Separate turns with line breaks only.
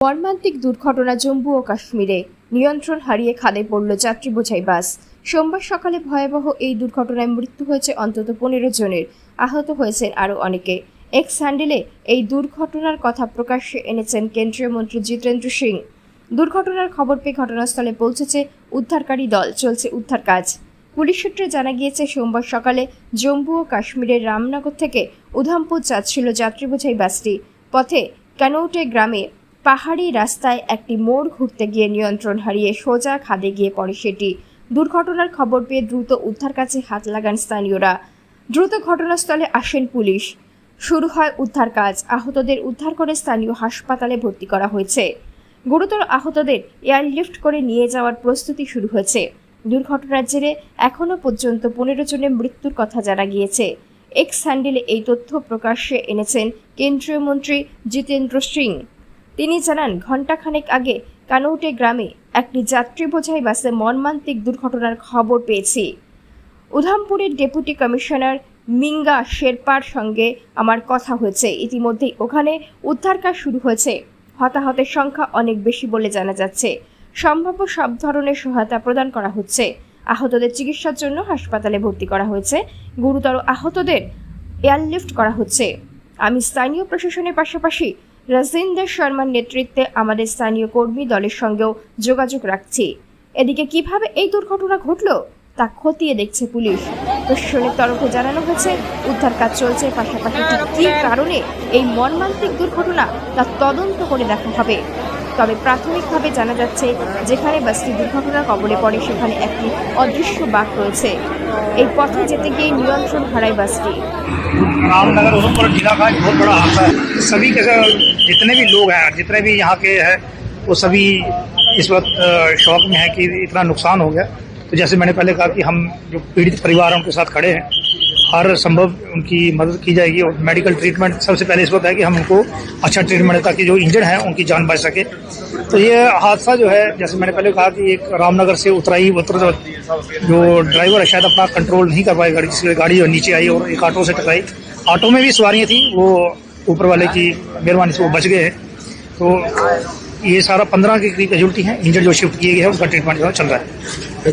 মর্মান্তিক দুর্ঘটনা জম্মু ও কাশ্মীরে নিয়ন্ত্রণ হারিয়ে খাদে পড়ল যাত্রী বোঝাই বাস। সোমবার সকালে ভয়াবহ এই দুর্ঘটনায় মৃত্যু হয়েছে অন্তত 15 জনের, আহত হয়েছেন আরও অনেকে। এক্স হ্যান্ডেলে এই দুর্ঘটনার কথা প্রকাশ্যে এনেছেন কেন্দ্রীয় মন্ত্রী জিতেন্দ্র সিং। দুর্ঘটনার খবর পেয়ে ঘটনাস্থলে পৌঁছেছে উদ্ধারকারী দল, চলছে উদ্ধার কাজ। পুলিশ সূত্রে জানা গিয়েছে, সোমবার সকালে জম্মু ও কাশ্মীরের রামনগর থেকে উধামপুর যাচ্ছিল যাত্রী বোঝাই বাসটি। পথে কানৌটে গ্রামে পাহাড়ি রাস্তায় একটি মোড় ঘুরতে গিয়ে নিয়ন্ত্রণ হারিয়ে সোজা খাদে গিয়ে পড়ে সেটি। দুর্ঘটনার খবর পেয়ে দ্রুত উদ্ধার কাজে হাত লাগান স্থানীয়রা। দ্রুত ঘটনাস্থলে আসেন পুলিশ। শুরু হয় উদ্ধার কাজ। আহতদের উদ্ধার করে স্থানীয় হাসপাতালে ভর্তি করা হয়েছে। গুরুতর আহতদের এয়ারলিফট করে নিয়ে যাওয়ার প্রস্তুতি শুরু হয়েছে। দুর্ঘটনার জেরে এখনও পর্যন্ত 15 জনের মৃত্যুর কথা জানা গিয়েছে। এক্স হ্যান্ডেলে এই তথ্য প্রকাশ্যে এনেছেন কেন্দ্রীয় মন্ত্রী জিতেন্দ্র সিং। তিনি জানান, ঘণ্টাখানেক আগে কানৌটে গ্রামে একটি যাত্রী বোঝাই বাসে মর্মান্তিক দুর্ঘটনার খবর পেয়েছি। উধামপুরের ডেপুটি কমিশনার মিঙ্গা শেরপার সঙ্গে আমার কথা হয়েছে। ইতিমধ্যেই ওখানে উদ্ধার কাজ শুরু হয়েছে। হতাহতের সংখ্যা অনেক বেশি বলে জানা যাচ্ছে। সম্ভাব্য সব ধরনের সহায়তা প্রদান করা হচ্ছে। আহতদের চিকিৎসার জন্য হাসপাতালে ভর্তি করা হয়েছে। গুরুতর আহতদের এয়ারলিফট করা হচ্ছে। আমি স্থানীয় প্রশাসনের পাশাপাশি রাজিন্দর শর্মার নেতৃত্বে আমাদের স্থানীয় কর্মী দলের সঙ্গেও যোগাযোগ রাখছি। এদিকে কিভাবে এই দুর্ঘটনা ঘটল তা খতিয়ে দেখছে পুলিশ। প্রশাসনের তরফে জানানো হয়েছে, উদ্ধার কাজ চলছে, পাশাপাশি কী কারণে এই মর্মান্তিক দুর্ঘটনা তা তদন্ত করে দেখা হবে। তবে প্রাথমিকভাবে জানা যাচ্ছে, যেখানে বাসটি দুর্ঘটনার কবলে পড়ে সেখানে একটি অদৃশ্য বাঘ রয়েছে। এই পথে যেতে গিয়ে নিয়ন্ত্রণ হারায় বাসটি।
रामनगर उधमपुर जिला का एक बहुत बड़ा हादसा है। सभी के जितने भी लोग हैं, जितने भी यहाँ के हैं, वो सभी इस वक्त शौक में है कि इतना नुकसान हो गया। तो जैसे मैंने पहले कहा कि हम जो पीड़ित परिवार हैं उनके साथ खड़े हैं, हर संभव उनकी मदद की जाएगी। और मेडिकल ट्रीटमेंट सबसे पहले इस वक्त है कि हम उनको अच्छा ट्रीटमेंट है ताकि जो इंजर्ड हैं उनकी जान बच सके। तो ये हादसा जो है, जैसे मैंने पहले कहा कि एक रामनगर से जो ड्राइवर है शायद अपना कंट्रोल नहीं कर पाए, गाड़ी जो नीचे आई और एक ऑटो से टकराई। ऑटो में भी सवारियाँ थी, वो ऊपर वाले की मेहरबानी से वो बच गए हैं। तो ये सारा 15 के करीब कैजुअल्टी हैं। इंजर्ड जो शिफ्ट किए गए हैं उनका ट्रीटमेंट जो चल रहा है।